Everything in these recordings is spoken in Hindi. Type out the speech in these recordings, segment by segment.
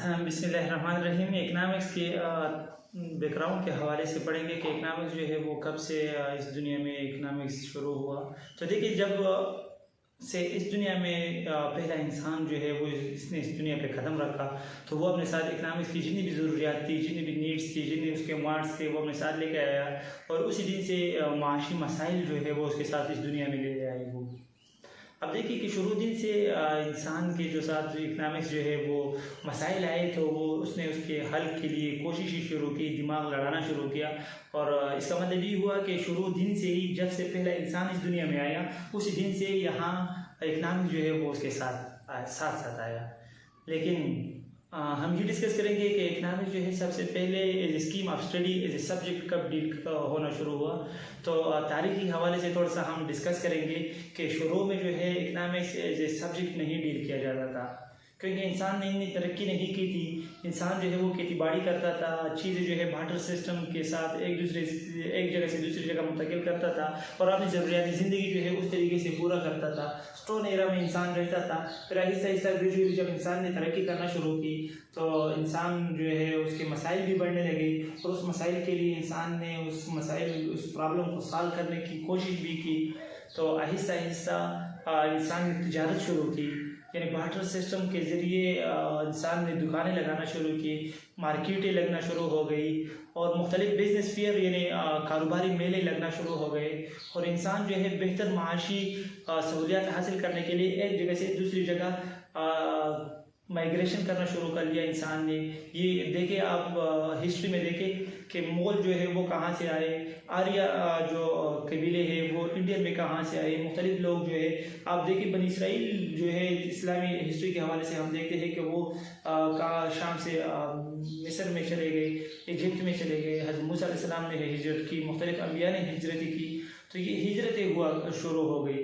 बिस्मिल्लाहिर्रहमानिर्रहीम। इकनॉमिक्स के बैकग्राउंड के हवाले से पढ़ेंगे कि इकनॉमिक्स जो है वो कब से इस दुनिया में इकनॉमिक्स शुरू हुआ। तो देखिए, जब से इस दुनिया में पहला इंसान जो है वो इसने इस दुनिया पे कदम रखा तो वो अपने साथ इकनॉमिक्स की जितनी भी ज़रूरियात थी, जितनी भी नीड्स थी, जितने उसके वांट्स थे, वो अपने साथ लेके आया और उसी दिन से माशी मसाइल जो है वो उसके साथ इस दुनिया में ले आए वो। अब देखिए कि शुरू दिन से इंसान के जो साथ इकनॉमिक्स जो है वो मसाइल आए तो वो उसने उसके हल के लिए कोशिशें शुरू की, दिमाग लड़ाना शुरू किया। और इसका मतलब ये हुआ कि शुरू दिन से ही जब से पहला इंसान इस दुनिया में आया उसी दिन से यहाँ इकनॉमिक्स जो है वो उसके साथ साथ आया। लेकिन हम ये डिस्कस करेंगे कि इकनॉमिक्स जो है सबसे पहले as scheme of study as a subject कब डील होना शुरू हुआ। तो तारीखी हवाले से थोड़ा सा हम डिस्कस करेंगे कि शुरू में जो है इकनॉमिक्स एज ए सब्जेक्ट नहीं डील किया जाता था, क्योंकि इंसान ने इतनी तरक्की नहीं की थी। इंसान जो है वो खेती बाड़ी करता था, चीज़ें जो है बार्टर सिस्टम के साथ एक जगह से दूसरी जगह मुंतकिल करता था और अपनी ज़रूरियाती ज़िंदगी जो है उस तरीके से पूरा करता था। स्टोन एरा में इंसान रहता था। फिर आहिस्ता आहिस्ता ग्रेजुअली जब इंसान ने तरक्की करना शुरू की तो इंसान जो है उसके मसाइल भी बढ़ने लगे और उस मसाइल के लिए इंसान ने उस प्रॉब्लम को सॉल्व करने की कोशिश भी की। तो आहिस्ता आहिस्ता इंसान ने तिजारत शुरू की, यानी बार्टर सिस्टम के ज़रिए इंसान ने दुकानें लगाना शुरू की, मार्केटें लगना शुरू हो गई और मुख्तलिफ बिजनेस फेयर यानी कारोबारी मेले लगना शुरू हो गए और इंसान जो है बेहतर माशी सहूलियात हासिल करने के लिए एक जगह से दूसरी जगह माइग्रेशन करना शुरू कर लिया इंसान ने। ये देखें, आप हिस्ट्री में देखें कि मोगल जो है वो कहाँ से आए, आर्य जो कबीले हैं वो इंडियन में कहाँ से आए, मुख्तलिफ लोग जो है आप देखिए बनी इसराइल जो है इस्लामी हिस्ट्री के हवाले से हम देखते हैं कि वो शाम से मिस्र में चले गए, इजिप्ट में चले गए। हज़रत मूसा अलैहिस्सलाम ने हिजरत की, मुख्तलिफ अंबिया ने हिजरत की, तो ये हिजरतें हुआ शुरू हो गई।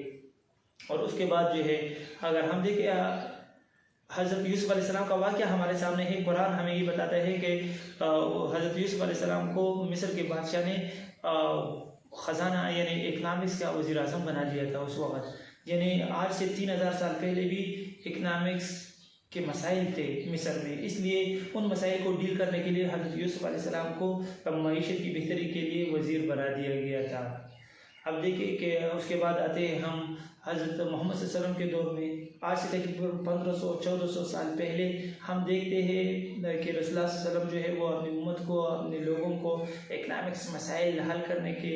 और उसके बाद जो है अगर हम देखें हज़रत यूसुफ़ अलैहिस्सलाम का वाक़या हमारे सामने है। कुरान हमें ये बताता है कि हज़रत यूसुफ़ अलैहिस्सलाम को मिस्र के बादशाह ने ख़जाना यानी इकनॉमिक्स का वज़ीर आज़म बना दिया था उस वक़्त। यानी आज से 3000 साल पहले भी इकनॉमिक्स के मसाइल थे मिस्र में, इसलिए उन मसाइल को डील करने के लिए हज़रत यूसुफ़ अलैहिस्सलाम को मईशत की बेहतरी के लिए वज़ीर बना दिया गया था। अब देखिए कि उसके बाद आते हैं हम हज़रत मोहम्मद सल्लल्लाहु अलैहि वसल्लम के दौर में। आज से तकरीबन 1500-1400 साल पहले हम देखते हैं कि रसूलुल्लाह सल्लल्लाहु अलैहि वसल्लम जो है वो अपनी उम्मत को, अपने लोगों को इकनॉमिक्स मसाइल हल करने के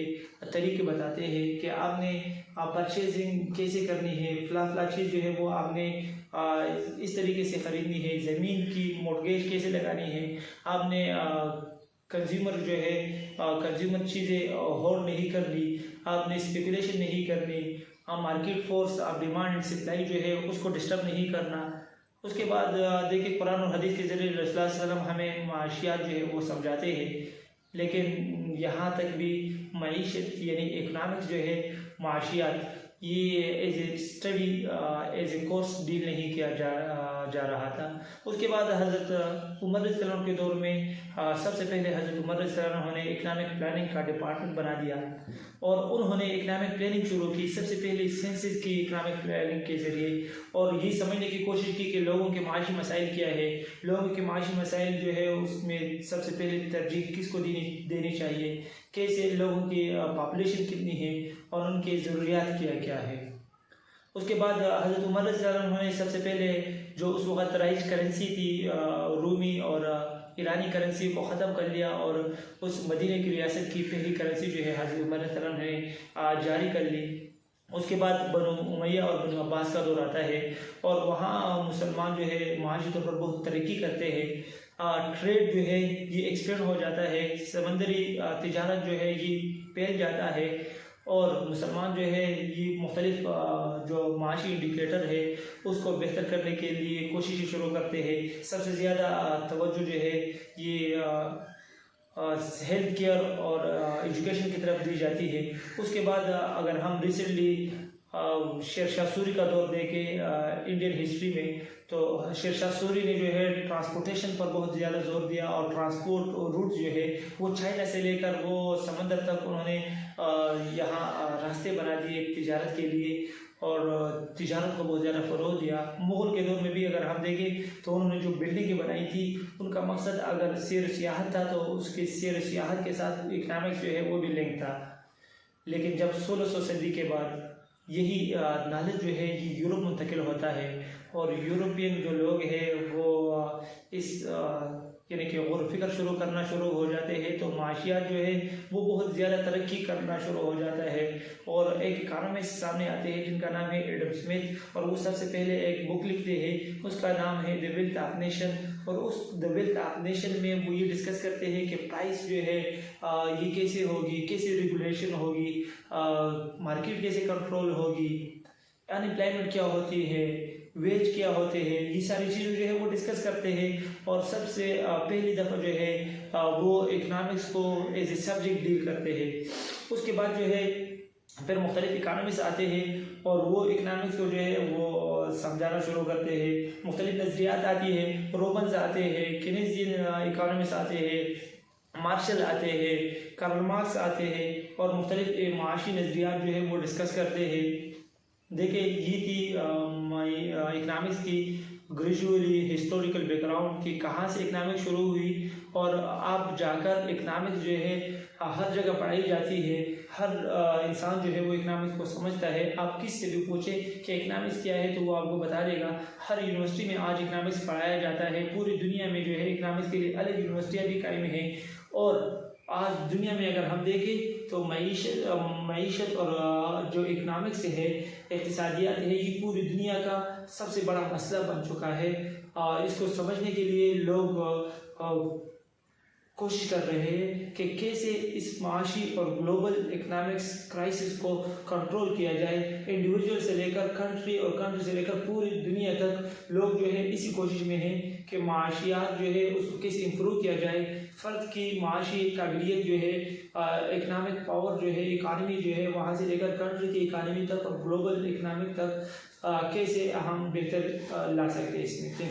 तरीके बताते हैं कि आपने परचेजिंग कैसे करनी है, फ़ला चीज़ जो है वो आपने इस तरीके से ख़रीदनी है, ज़मीन की मॉर्गेज कैसे लगानी है, आपने कंज्यूमर जो है कंज्यूमर चीज़ें होल्ड नहीं करनी, आपने स्पेकुलेशन नहीं करनी, मार्केट फोर्स आप डिमांड एंड सप्लाई जो है उसको डिस्टर्ब नहीं करना। उसके बाद देखिए कुरान और हदीस के ज़रिए रसूलुल्लाह सल्लल्लाहु अलैहि वसल्लम हमें माशियात जो है वो समझाते हैं, लेकिन यहाँ तक भी मईशत यानी इकनॉमिक्स जो है माशियात ये as a study as a course deal नहीं किया जा रहा था। उसके बाद हज़रत उमर रज़ियल्लाहु के दौर में सबसे पहले हज़रत उमर रज़ियल्लाहु ने इकनॉमिक प्लानिंग का डिपार्टमेंट बना दिया और उन्होंने इकनॉमिक प्लानिंग शुरू की, सबसे पहले सेंसस की इकनॉमिक प्लानिंग के ज़रिए, और ये समझने की कोशिश की कि लोगों के माशी मसाइल क्या है, लोगों के माशी मसाइल जो है उसमें सबसे पहले तरजीह किसको देनी चाहिए, कैसे लोगों की पॉपुलेशन कितनी है और उनकी ज़रूरियात क्या क्या है। उसके बाद हज़रत उमर रज़ियल्लाहु ने सबसे पहले जो उस वक़्त राइज करेंसी थी रूमी और ईरानी करेंसी को ख़त्म कर लिया और उस मदीने की रियासत की पहली करेंसी जो है हज़रत उमर रज़ियल्लाहु ने जारी कर ली। उसके बाद बनु उमैया और बनु अब्बास का दौर आता है और वहाँ मुसलमान जो है माशी तौर पर बहुत तरक्की करते हैं। ट्रेड जो है ये एक्सपेंड हो जाता है, समंदरी तिजारत जो है ये फैल जाता है और मुसलमान जो है ये मुख्तलिफ जो माशी इंडिकेटर है उसको बेहतर करने के लिए कोशिशें शुरू करते हैं। सबसे ज़्यादा तवज्जो जो है ये हेल्थ केयर और एजुकेशन की तरफ दी जाती है। उसके बाद अगर हम रिसेंटली शेरशाह सूरी का दौर देखें इंडियन हिस्ट्री में, तो शेरशाह सूरी ने जो है ट्रांसपोर्टेशन पर बहुत ज़्यादा जोर दिया और ट्रांसपोर्ट रूट जो है वो चाइना से लेकर वो समंदर तक उन्होंने यहाँ रास्ते बना दिए तिजारत के लिए और तिजारत को बहुत ज़्यादा फ़रोग़ दिया। मुग़ल के दौर में भी अगर हम देखें तो उन्होंने जो बिल्डिंगें बनाई थी उनका मकसद अगर सैर सियाहत था तो उसके सैर सियाहत के साथ इकनॉमिक्स जो है वो भी लिंक था। लेकिन जब 1600 सदी के बाद यही नॉलेज जो है ये यूरोप मुंतकिल होता है और यूरोपियन जो लोग हैं वो इस यानी कि गौर फिक्र शुरू करना शुरू हो जाते हैं तो माशियात जो है वो बहुत ज़्यादा तरक्की करना शुरू हो जाता है और एक इकानमिस्ट सामने आते हैं जिनका नाम है एडम स्मिथ और वो सबसे पहले एक बुक लिखते हैं, उसका नाम है द वेल्थ ऑफ नेशन। और उस द वेल्थ ऑफ नेशन में वो ये डिस्कस करते हैं कि प्राइस जो है ये कैसे होगी, कैसे रेगुलेशन होगी, मार्केट कैसे कंट्रोल होगी, अनएम्प्लॉयमेंट क्या होती है, वेज क्या होते हैं, ये सारी चीज़ें जो है वो डिस्कस करते हैं। और सबसे पहली दफ़ा जो है वो इकनॉमिक्स को एज ए सब्जेक्ट डील करते हैं। उसके बाद जो है फिर मुख्तलिफ इकानमिस्ट आते हैं और वो इकनॉमिक्स को जो है वो समझाना शुरू करते हैं। मुख्तलिफ नज़रियात आती है, रोमन्स आते हैं, केनेजियन इकानमिस्ट आते हैं, मार्शल आते हैं, कार्ल मार्क्स आते हैं और मुख्तलिफ माशी नज़रियात जो है वो डिस्कस करते हैं। देखिए ये थी इकनॉमिक्स की ग्रेजुअली हिस्टोरिकल बैकग्राउंड कि कहाँ से इकनॉमिक्स शुरू हुई और आप जाकर इकनॉमिक्स जो है हर जगह पढ़ाई जाती है, हर इंसान जो है वो इकनॉमिक्स को समझता है। आप किस से भी पूछें कि इकनॉमिक्स क्या है तो वो आपको बता देगा। हर यूनिवर्सिटी में आज इकनॉमिक्स पढ़ाया जाता है। पूरी दुनिया में जो है इकनॉमिक्स के लिए अलग यूनिवर्सिटियाँ भी कायम हैं और आज दुनिया में अगर हम देखें तो मईशत और जो इकनॉमिक्स है, इक़्तिसादियात है, ये पूरी दुनिया का सबसे बड़ा मसला बन चुका है। इसको समझने के लिए लोग कोशिश कर रहे हैं कि कैसे इस माशी और ग्लोबल इकनॉमिक्स क्राइसिस को कंट्रोल किया जाए। इंडिविजुअल से लेकर कंट्री और कंट्री से लेकर पूरी दुनिया तक लोग जो है इसी कोशिश में हैं कि माशियात जो है उसको कैसे इम्प्रूव किया जाए। फ़र्द की माशी काबिलियत जो है, इकनॉमिक पावर जो है, इकानमी जो है वहाँ से लेकर कंट्री की इकानमी तक और ग्लोबल इकनॉमिक तक कैसे हम बेहतर ला सकते हैं इसमें।